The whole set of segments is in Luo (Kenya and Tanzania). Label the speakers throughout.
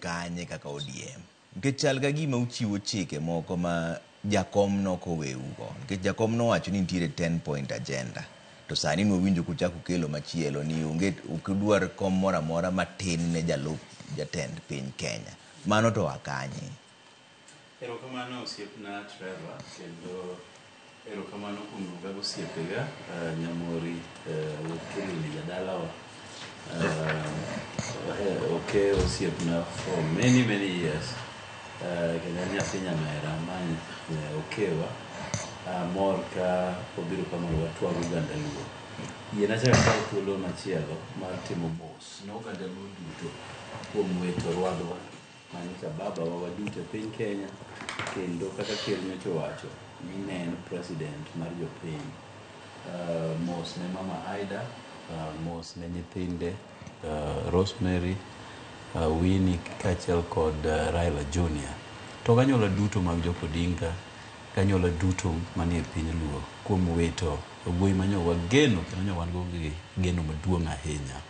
Speaker 1: kanye kaka ODM. Nikech chal ga gima uchiwo chike moko ma jakom nokoweugo. Nikech jakom nowacho ni nitiere 10-point agenda. To sani nwawinjo kuchako kelo machielo ni ukidwar kom mora mora matin ne jatend piny Kenya. Mano to wakanye.
Speaker 2: Erokamano osiepna Trevor, kendo erokamano kuom luonga osiepega Nyamori Kilini jadalawa. Okay, osiepna for many years. Kendo nyathi nyamera many okewa. Mor ka obiro kamoro watwag Uganda Luo. Yien achaka kawo thuolo machielo mar timo mos ne Uganda Luo duto kuom weto rwadhwa manyicha baba wa waduto piny Kenya, kendo kaka ker nyocha owacho ni ne en president mar jopiny. Mos ne mama Aida, mos ne nyithinde Rosemary, Winnie kaachiel kod Raila Junior. To kanyuola duto mag Jok Odinga, kanyuola duto manie piny Luo kuom weto wuoyi manyo wageno kendo nyo wan go geno maduong' ahinya.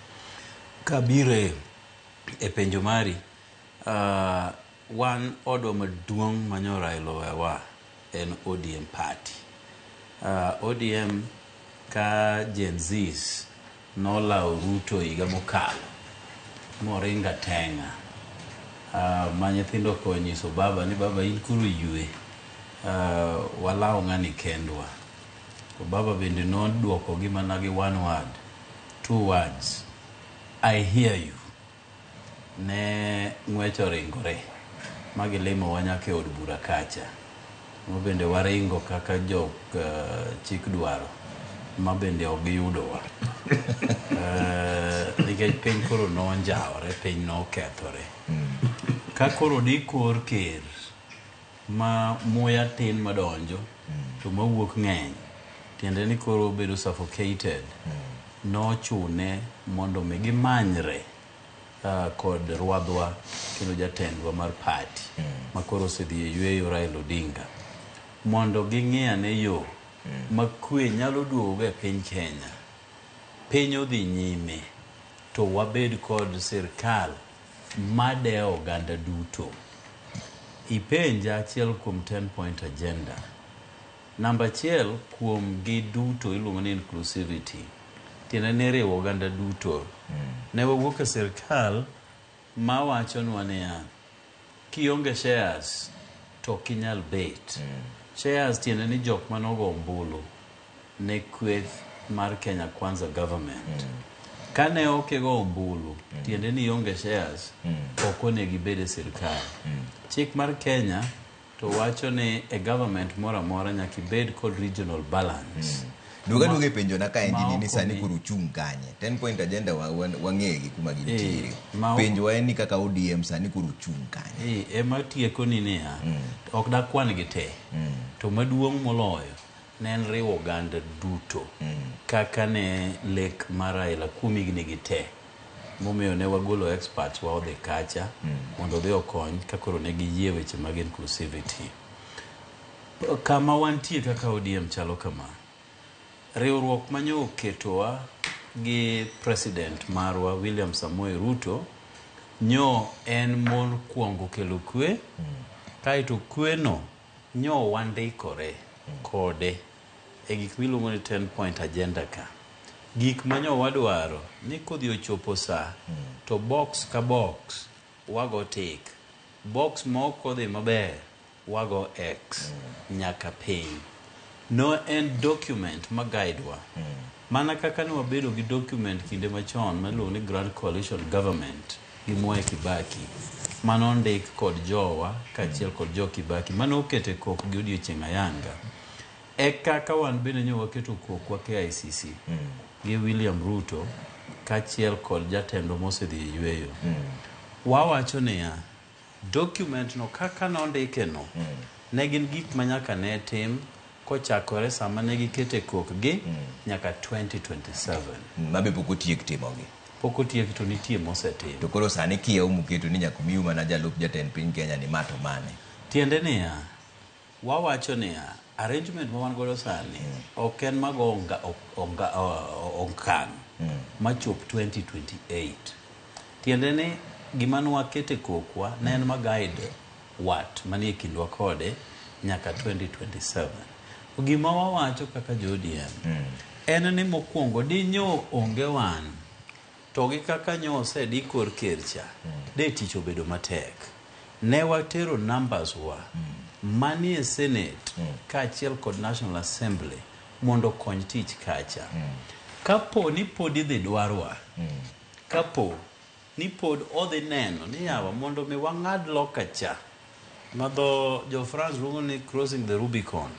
Speaker 2: Kabire e penjo mari, wan odwa maduong' manyo Raila wewa en ODM party. ODM ka Gen Zs nolao Ruto higa mokalo moringa tenga. Ma nyithindo konyiso baba ni baba in kuru yue. Walao ng'ani kendwa. To baba bende noduoko gima nagi one word, two words, I hear you. Ne ng'wecho ringore magilimo wanyake od bura kacha. Mabende waringo kaka jok chik dwaro. Mabende ogiyudowa. Nikech piny koro nonjaore, piny nokethore. Ka koro di kor ker ma muya tin madonjo to mawuok ng'eny, tiende ni koro bedo suffocated. Nochune mondo gimanyre kod rwadhwa kendo jatendwa mar party ma koro osedhi e yweyo Raila Odinga mondo ging'iyane yo ma kwe nyalo duogo e piny Kenya. Piny odhi nyime to wabed kod sirkal madeo oganda duto. Ipenja achiel kuom 10-point agenda. Namba achiel kuom gi duto iluongo ni inclusivity. Tiende ni riwo oganda duto. Ne wawuok e sirkal ma wacho nwa niya, kionge shares to kinyal bet. Shares tiende ni jok manogo ombulu ne kweth mar Kenya Kwanza government. Kane okego ombulu, tiende ni ionge shares, ok onego ibed e sirkal. Chik mar Kenya to wacho ni e government mora mora nyaka ibed kod regional balance.
Speaker 1: Duga e penjo na ka endini ni sani kuru chung kanye. 10-point agenda wang'egi kuma gintiere. Penjo wa en ni kaka ODM sani kuru chung kanye.
Speaker 2: Ema tieko ni niya, ok dakwan gi te. To maduong' moloyo ne en riwo oganda duto. Kaka ne lek mar Raila kuom higni gi te. Momiyo ne wagolo experts wa odhi kacha mondo odhi okony ka koro ne giyie weche mag inclusivity. Kama wantie kaka ODM chalo kama. Riwruok manyo oketowa gi president marwa William Samoei Ruto nyo en mon kuongo kelo kwe. Kaito kwe no nyo wandikore kode e gik miluongo ni 10-point agenda ka. Gik manyo wadwaro ni kodhi ochopo sa to box ka box wago tick. Box moko dhi maber wago X nyaka piny. No en document ma guide wa. Mana kaka ne wabedo gi document kinde machon maluongo ni Grand Coalition Government gi Mwai Kibaki. Mano ndik kod jowa kaachiel kod jo Kibaki. Mano okete kok gi odiochieng' ayanga. E kaka wan bende nyo waketo kokwa KICC gi William Ruto kaachiel kod jatendo mosedhi e yweyo. Wawacho niya, document no kaka nondike no ne gin gik manyaka ne tim kochakore sama ne gikete kok gi nyaka 2027.
Speaker 1: Mabe pok otiek timogi.
Speaker 2: Pok otiek to nitie mosetim.
Speaker 1: To koro sani kieu muketo ni nyaka miu mana jalup jatend piny Kenya ni mato mane.
Speaker 2: Tiende niya, wawacho niya, arrangement ma wan godo sani ok en mago ong'ang machop 2028. Tiende ni gima nwakete kokwa ne en guide wat manie kindwa kode nyaka 2027. Gima wawacho kaka jo-ODM en ni mokwongo di nyo onge wan to gi kaka nyo osedi kor kercha de tich obedo matek. Ne watero numbers wa manie Senate kaachiel kod National Assembly mondo kony tich kacha. Kapo ni pod idhi dwarwa, kapo ni pod odhi neno ni yawa mondo mi wang'ad loka cha madho jo France luongo ni crossing the Rubicon.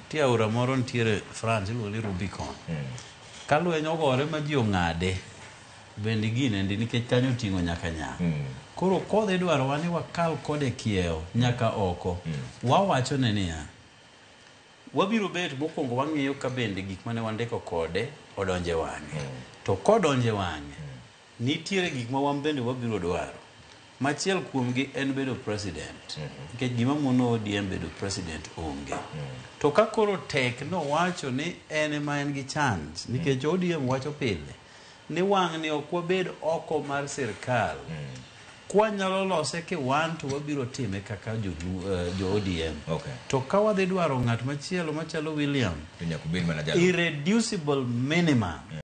Speaker 2: Ti aora moro ntiere France iluongo ni Rubicon. Kalweny ogore ma ji ong'ade bende gine ndi nikech kanyo ting'o nyaka nyaka. Koro kodhi dwarowa ni wakal kode kiewo nyaka oko. Wawacho ne niya, wabiro bet mokwongo wang'iyo ka bende gik mane wandiko kode odonje wang'e. To kodonje wang'e nitiere gik ma wan bende wabiro dwaro. Machiel kuomgi en bedo president. Nikech gima mono ODM bedo president onge. To ka koro tek no wacho ni en ma en gi chance. Nikech ODM wacho pile ni wang' ni ok wabed oko mar sirkal. Kwa nyalo lose ki wan to wabiro time kaka jo ODM. To ka wadhi dwaro ng'at machielo machalo William, irreducible minimum